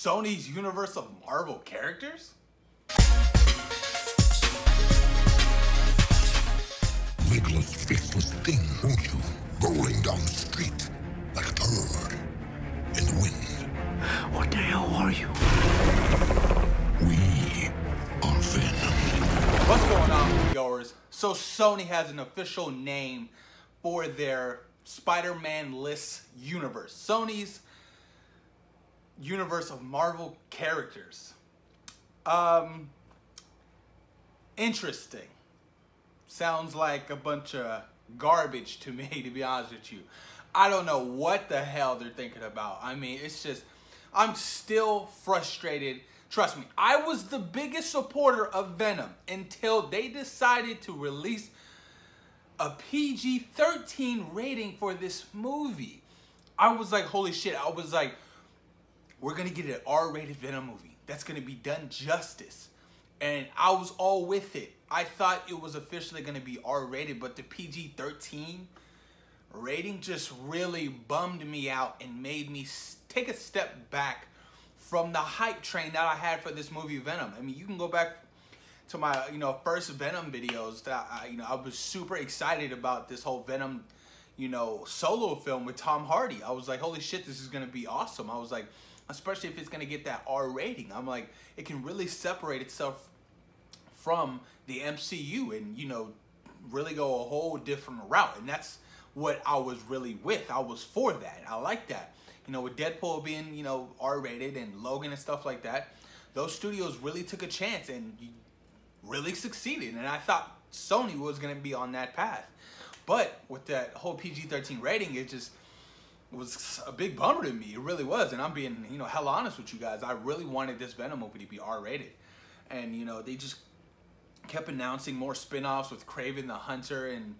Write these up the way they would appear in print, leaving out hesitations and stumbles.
Sony's universe of Marvel characters? Nicholas faceless thing, won't you? Rolling down the street like a bird in the wind. What the hell are you? We are Venom. What's going on, moviegoers? So Sony has an official name for their Spider-Man-less universe. Sony's universe of Marvel characters. Interesting. Sounds like a bunch of garbage to me, to be honest with you. I don't know what the hell they're thinking about. I mean, it's just, I'm still frustrated. Trust me, I was the biggest supporter of Venom until they decided to release a PG-13 rating for this movie. I was like, holy shit. I was like, we're going to get an R-rated Venom movie that's going to be done justice. And I was all with it. I thought it was officially going to be R-rated, but the PG-13 rating just really bummed me out and made me take a step back from the hype train that I had for this movie Venom. I mean, you can go back to my, first Venom videos that I was super excited about this whole Venom, solo film with Tom Hardy. I was like, holy shit, this is going to be awesome. I was like, especially if it's going to get that R rating. I'm like, it can really separate itself from the MCU and, really go a whole different route. And that's what I was really with. I was for that. I like that. With Deadpool being, R-rated and Logan and stuff like that, those studios really took a chance and really succeeded. And I thought Sony was going to be on that path. But with that whole PG-13 rating, it was a big bummer to me. It really was. And I'm being, hell honest with you guys. I really wanted this Venom movie to be R-rated. And, they just kept announcing more spin-offs with Kraven the Hunter and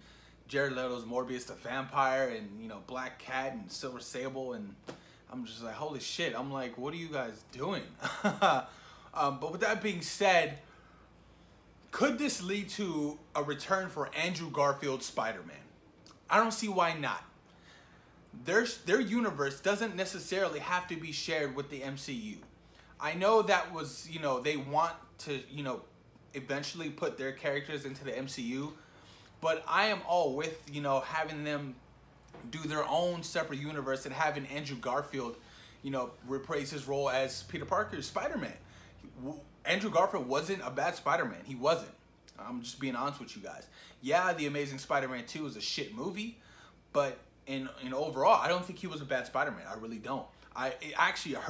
Jared Leto's Morbius the Vampire and, Black Cat and Silver Sable. And I'm just like, holy shit. I'm like, what are you guys doing? But with that being said, could this lead to a return for Andrew Garfield's Spider-Man? I don't see why not. Their universe doesn't necessarily have to be shared with the MCU. I know that was, they want to, eventually put their characters into the MCU, but I am all with, having them do their own separate universe and having Andrew Garfield, reprise his role as Peter Parker's Spider-Man. Andrew Garfield wasn't a bad Spider-Man. He wasn't. I'm just being honest with you guys. Yeah, The Amazing Spider-Man 2 is a shit movie, but in overall, I don't think he was a bad Spider-Man. I really don't. I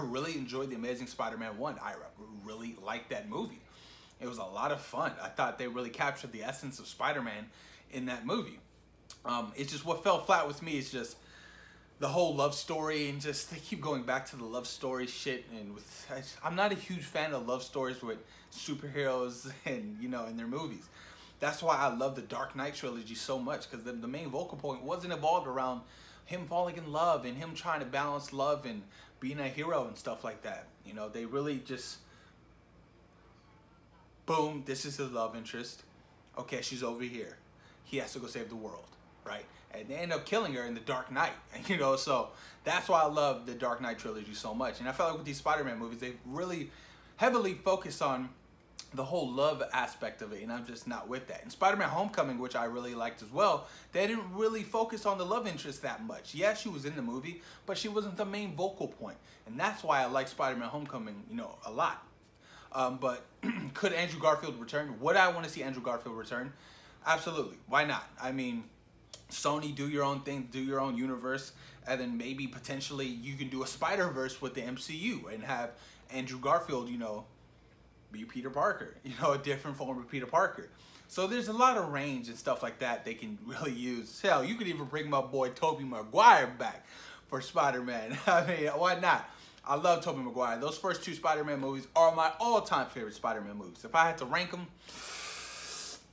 really enjoyed The Amazing Spider-Man 1. I really liked that movie. It was a lot of fun. I thought they really captured the essence of Spider-Man in that movie. It's just what fell flat with me is just the whole love story, and just they keep going back to the love story shit. And I'm not a huge fan of love stories with superheroes and in their movies. That's why I love the Dark Knight trilogy so much, because the main vocal point wasn't evolved around him falling in love and him trying to balance love and being a hero and stuff like that. They really just, boom, this is his love interest. Okay, she's over here. He has to go save the world, right? And they end up killing her in the Dark Knight, so that's why I love the Dark Knight trilogy so much. And I felt like with these Spider-Man movies, they really heavily focus on the whole love aspect of it, and I'm just not with that. And Spider-Man Homecoming, which I really liked as well, they didn't really focus on the love interest that much. Yeah, she was in the movie, but she wasn't the main vocal point. And that's why I like Spider-Man Homecoming, a lot. But could Andrew Garfield return? Would I want to see Andrew Garfield return? Absolutely. Why not? I mean, Sony, do your own thing, do your own universe, and then maybe potentially you can do a Spider-Verse with the MCU and have Andrew Garfield, be Peter Parker, a different form of Peter Parker. So there's a lot of range and stuff like that they can really use. Hell, you could even bring my boy Tobey Maguire back for Spider-Man. I mean, why not? I love Tobey Maguire. Those first two Spider-Man movies are my all-time favorite Spider-Man movies. If I had to rank them,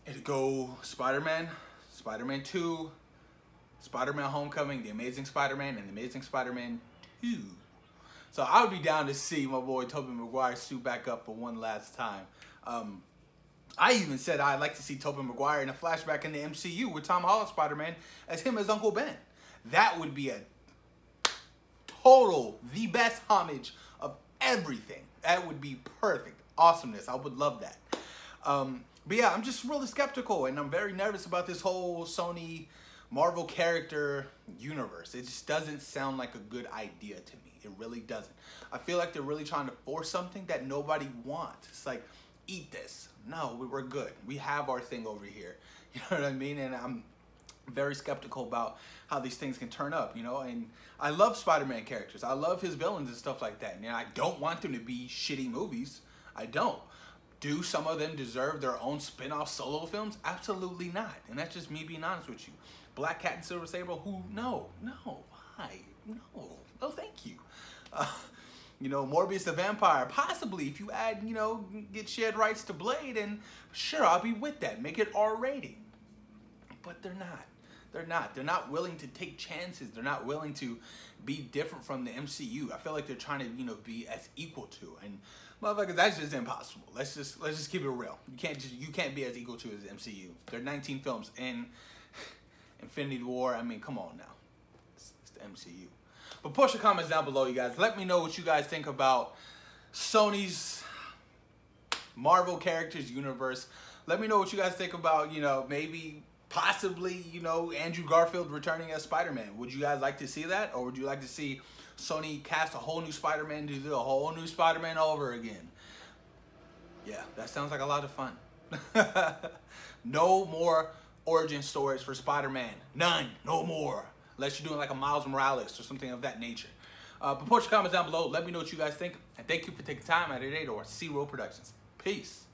it'd go Spider-Man, Spider-Man 2, Spider-Man Homecoming, The Amazing Spider-Man, and The Amazing Spider-Man 2. So I would be down to see my boy Tobey Maguire suit back up for one last time. I even said I'd like to see Tobey Maguire in a flashback in the MCU with Tom Holland Spider-Man as him as Uncle Ben. That would be a total, the best homage of everything. That would be perfect. Awesomeness. I would love that. But yeah, I'm just really skeptical, and I'm very nervous about this whole Sony Marvel character universe. It just doesn't sound like a good idea to me. It really doesn't. I feel like they're really trying to force something that nobody wants. It's like, eat this. No, we're good. We have our thing over here. You know what I mean? And I'm very skeptical about how these things can turn up, you know? And I love Spider-Man characters. I love his villains and stuff like that. And I don't want them to be shitty movies. I don't. Do some of them deserve their own spin-off solo films? Absolutely not. And that's just me being honest with you. Black Cat and Silver Sable, who? No, why? No, thank you. You know, Morbius the Vampire, possibly, if you add, you know, get shared rights to Blade, and sure, I'll be with that. Make it R-rated. But they're not. They're not. They're not willing to take chances. They're not willing to be different from the MCU. I feel like they're trying to, you know, be as equal to. And motherfuckers, that's just impossible. Let's just keep it real. You can't be as equal to as the MCU. There are 19 films in Infinity War. I mean, come on now. It's the MCU. But post your comments down below, you guys. Let me know what you guys think about Sony's Marvel characters universe. Let me know what you guys think about, you know, maybe, possibly, you know, Andrew Garfield returning as Spider-Man. Would you guys like to see that? Or would you like to see Sony cast a whole new Spider-Man, do a whole new Spider-Man over again? Yeah, that sounds like a lot of fun. No more origin stories for Spider-Man. None. No more. Unless you're doing like a Miles Morales or something of that nature. But post your comments down below. Let me know what you guys think. And thank you for taking time out of your day to watch C-Roll Productions. Peace.